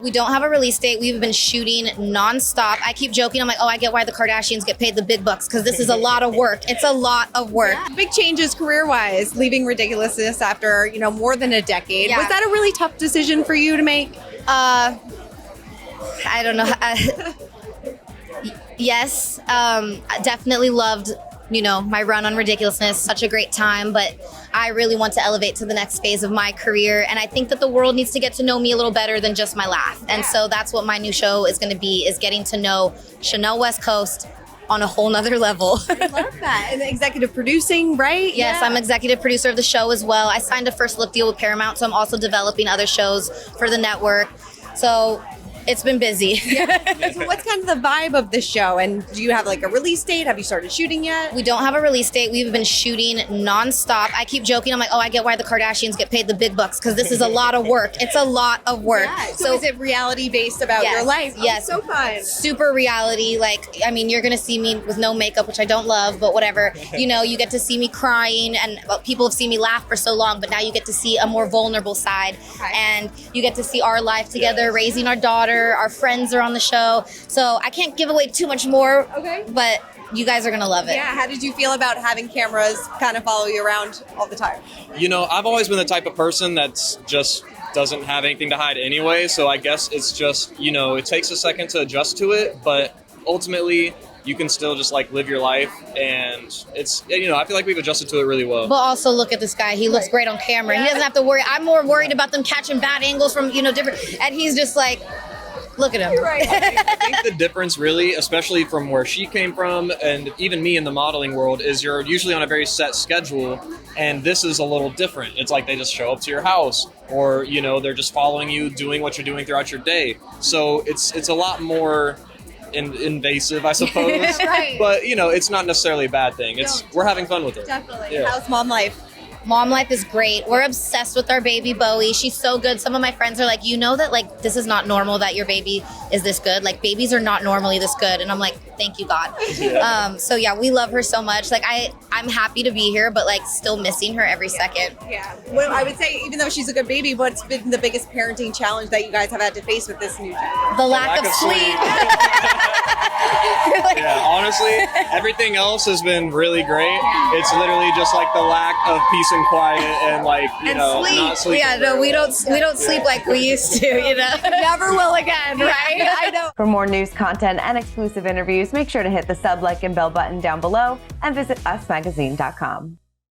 We don't have a release date. We've been shooting nonstop. I keep joking. I'm like, oh, I get why the Kardashians get paid the big bucks because this is a lot of work. It's a lot of work. Yeah. Big changes career-wise, leaving Ridiculousness after, more than a decade. Yeah. Was that a really tough decision for you to make? I don't know. Yes. I definitely loved, my run on Ridiculousness. Such a great time, but I really want to elevate to the next phase of my career. And I think that the world needs to get to know me a little better than just my laugh. And so that's what my new show is going to be, is getting to know Chanel West Coast on a whole nother level. I love that. And executive producing, right? Yes, yeah. I'm executive producer of the show as well. I signed a first look deal with Paramount, so I'm also developing other shows for the network. So it's been busy. Yeah. So what's kind of the vibe of the show? And do you have like a release date? Have you started shooting yet? We don't have a release date. We've been shooting nonstop. I keep joking. I'm like, oh, I get why the Kardashians get paid the big bucks because this is a lot of work. It's a lot of work. Yeah. So is it reality based about your life? Yes. Oh, so fun. Super reality. You're going to see me with no makeup, which I don't love, but whatever. You get to see me crying, and people have seen me laugh for so long, but now you get to see a more vulnerable side. Okay. And you get to see our life together, raising our daughter. Our friends are on the show. So I can't give away too much more, but you guys are going to love it. Yeah. How did you feel about having cameras kind of follow you around all the time? I've always been the type of person that's just doesn't have anything to hide anyway. So I guess it's just, it takes a second to adjust to it, but ultimately you can still just live your life, and it's, I feel like we've adjusted to it really well. But also look at this guy. He looks great on camera. Yeah. He doesn't have to worry. I'm more worried about them catching bad angles from, different, and he's just like, look at him. You're right. I think the difference really, especially from where she came from and even me in the modeling world, is you're usually on a very set schedule, and this is a little different. It's like they just show up to your house, or, they're just following you, doing what you're doing throughout your day. So it's a lot more invasive, I suppose. Right. But, it's not necessarily a bad thing. We're having fun with it. Definitely. Yeah. How's mom life? Mom life is great. We're obsessed with our baby Bowie. She's so good. Some of my friends are like, that this is not normal that your baby is this good. Babies are not normally this good. And I'm like, thank you, God. Yeah. We love her so much. I'm happy to be here, but still missing her every second. Yeah. Well, I would say, even though she's a good baby, what's been the biggest parenting challenge that you guys have had to face with this new child? The lack of sleep. Yeah, honestly, everything else has been really great. It's literally just the lack of peace and quiet and sleep. Not sleeping. Yeah, no, we don't sleep like we used to, Never will again, right? I know. For more news, content, and exclusive interviews, make sure to hit the sub, like, and bell button down below and visit usmagazine.com.